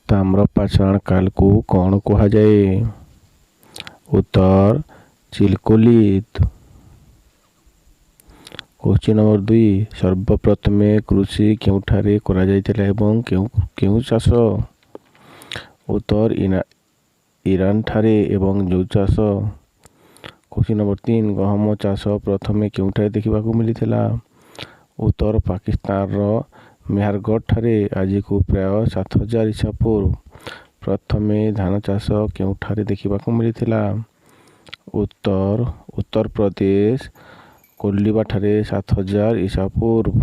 ତାମ୍ରପାଷାଣ କାଳକୁ କ'ଣ କୁହାଯାଏ? ଉତ୍ତର ଚିଲକୋଲିଥ। କ୍ୱେଶ୍ଚିନ୍ ନମ୍ବର 2 ସର୍ବପ୍ରଥମେ କୃଷି କେଉଁଠାରେ କରାଯାଇଥିଲା ଏବଂ କେଉଁ ଚାଷ? ଉତ୍ତର ଇରାନଠାରେ ଏବଂ ଜଉ ଚାଷ। କ୍ୱେଶ୍ଚିନ୍ ନମ୍ବର 3 ଗହମ ଚାଷ ପ୍ରଥମେ କେଉଁଠାରେ ଦେଖିବାକୁ ମିଳିଥିଲା? ଉତ୍ତର ପାକିସ୍ତାନର ମେହେରଗଡ଼ଠାରେ ଆଜିକୁ ପ୍ରାୟ 7000 ଈସା ପୂର୍ବ। ପ୍ରଥମେ ଧାନ ଚାଷ କେଉଁଠାରେ ଦେଖିବାକୁ ମିଳିଥିଲା? ଉତ୍ତର ଉତ୍ତରପ୍ରଦେଶ କୋଲିବାଠାରେ 7000 ଈସା ପୂର୍ବ।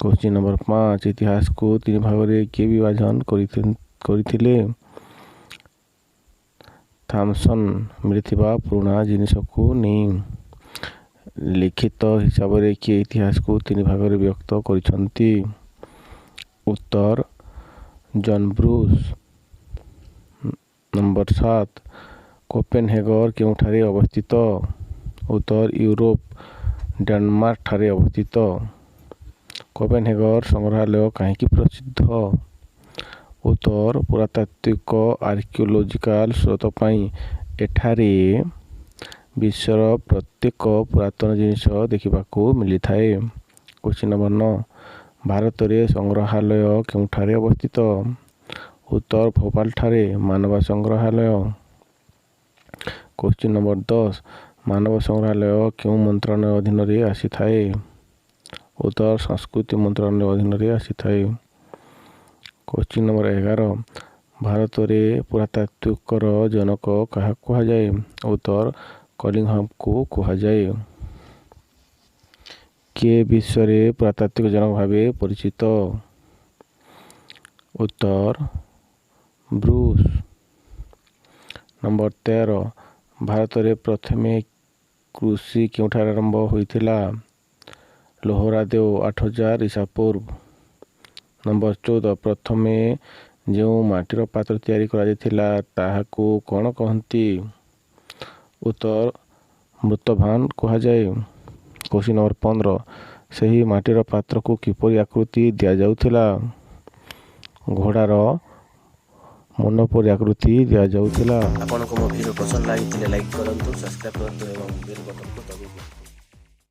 କ୍ୱେଶ୍ଚିନ୍ ନମ୍ବର 5 ଇତିହାସକୁ 3 ଭାଗରେ କିଏ ବିଭାଜନ କରିଥିଲେ? ଥମସନ୍ ମିଳିଥିବା ପୁରୁଣା ଜିନିଷକୁ ନେଇ। ଲିଖିତ ହିସାବରେ କିଏ ଇତିହାସକୁ 3 ଭାଗରେ ବିଭକ୍ତ କରିଛନ୍ତି? ଉତ୍ତର ଜନ୍ ବ୍ରୁସ୍। ନମ୍ବର 7 କୋପେନହେଗନ୍ କେଉଁଠାରେ ଅବସ୍ଥିତ? ଉତ୍ତର ୟୁରୋପ ଡେନମାର୍କ ଠାରେ ଅବସ୍ଥିତ। କୋପେନହେଗନ୍ ସଂଗ୍ରହାଳୟ କାହିଁକି ପ୍ରସିଦ୍ଧ? ଉତ୍ତର ପୁରାତାତ୍ତ୍ୱିକ ଆର୍କିଓଲୋଜିକାଲ ସ୍ରୋତ ପାଇଁ। ଏଠାରେ ବିଶ୍ୱର ପ୍ରତ୍ୟେକ ପୁରାତନ ଜିନିଷ ଦେଖିବାକୁ ମିଳିଥାଏ। କ୍ୱେଶ୍ଚିନ୍ ନମ୍ବର 9 ଭାରତରେ ସଂଗ୍ରହାଳୟ କେଉଁଠାରେ ଅବସ୍ଥିତ? ଉତ୍ତର ଭୋପାଳଠାରେ ମାନବ ସଂଗ୍ରହାଳୟ। କ୍ୱେଶ୍ଚିନ୍ ନମ୍ବର 10 ମାନବ ସଂଗ୍ରହାଳୟ କେଉଁ ମନ୍ତ୍ରଣାଳୟ ଅଧୀନରେ ଆସିଥାଏ? ଉତ୍ତର ସଂସ୍କୃତି ମନ୍ତ୍ରଣାଳୟ ଅଧୀନରେ ଆସିଥାଏ। କ୍ୱେଶ୍ଚିନ୍ ନମ୍ବର 11 ଭାରତରେ ପୁରାତାତ୍ତ୍ୱିକର ଜନକ କାହାକୁ କୁହାଯାଏ? ଉତ୍ତର କଲିଂହମ୍ଙ୍କୁ କୁହାଯାଏ। କିଏ ବିଶ୍ୱରେ ପୁରାତାତ୍ତ୍ୱିକ ଜନକ ଭାବେ ପରିଚିତ? ଉତ୍ତର ବ୍ରୁସ୍। ନମ୍ବର 13 ଭାରତରେ ପ୍ରଥମେ କୃଷି କେଉଁଠାରେ ଆରମ୍ଭ ହୋଇଥିଲା? ଲୋହରାଦେଓ 8000 ଈସା ପୂର୍ବ। ନମ୍ବର 14 ପ୍ରଥମେ ଯେଉଁ ମାଟିର ପାତ୍ର ତିଆରି କରାଯାଇଥିଲା ତାହାକୁ କ'ଣ କହନ୍ତି? ଉତ୍ତର ମୃତଭାଣ୍ଡ କୁହାଯାଏ। କ୍ୱେଶ୍ଚିନ୍ ନମ୍ବର 15 ସେହି ମାଟିର ପାତ୍ରକୁ କିପରି ଆକୃତି ଦିଆଯାଉଥିଲା? ଘୋଡ଼ାର ମୁଣ୍ଡ ପରି ଆକୃତି ଦିଆଯାଉଥିଲା। ଆପଣଙ୍କୁ ମୋ ଭିଡ଼ିଓ ପସନ୍ଦ ଲାଗିଥିଲେ ଲାଇକ୍ କରନ୍ତୁ, ସବସ୍କ୍ରାଇବ୍ କରନ୍ତୁ ଏବଂ ବେଲ୍ ବଟନକୁ ଦବାନ୍ତୁ।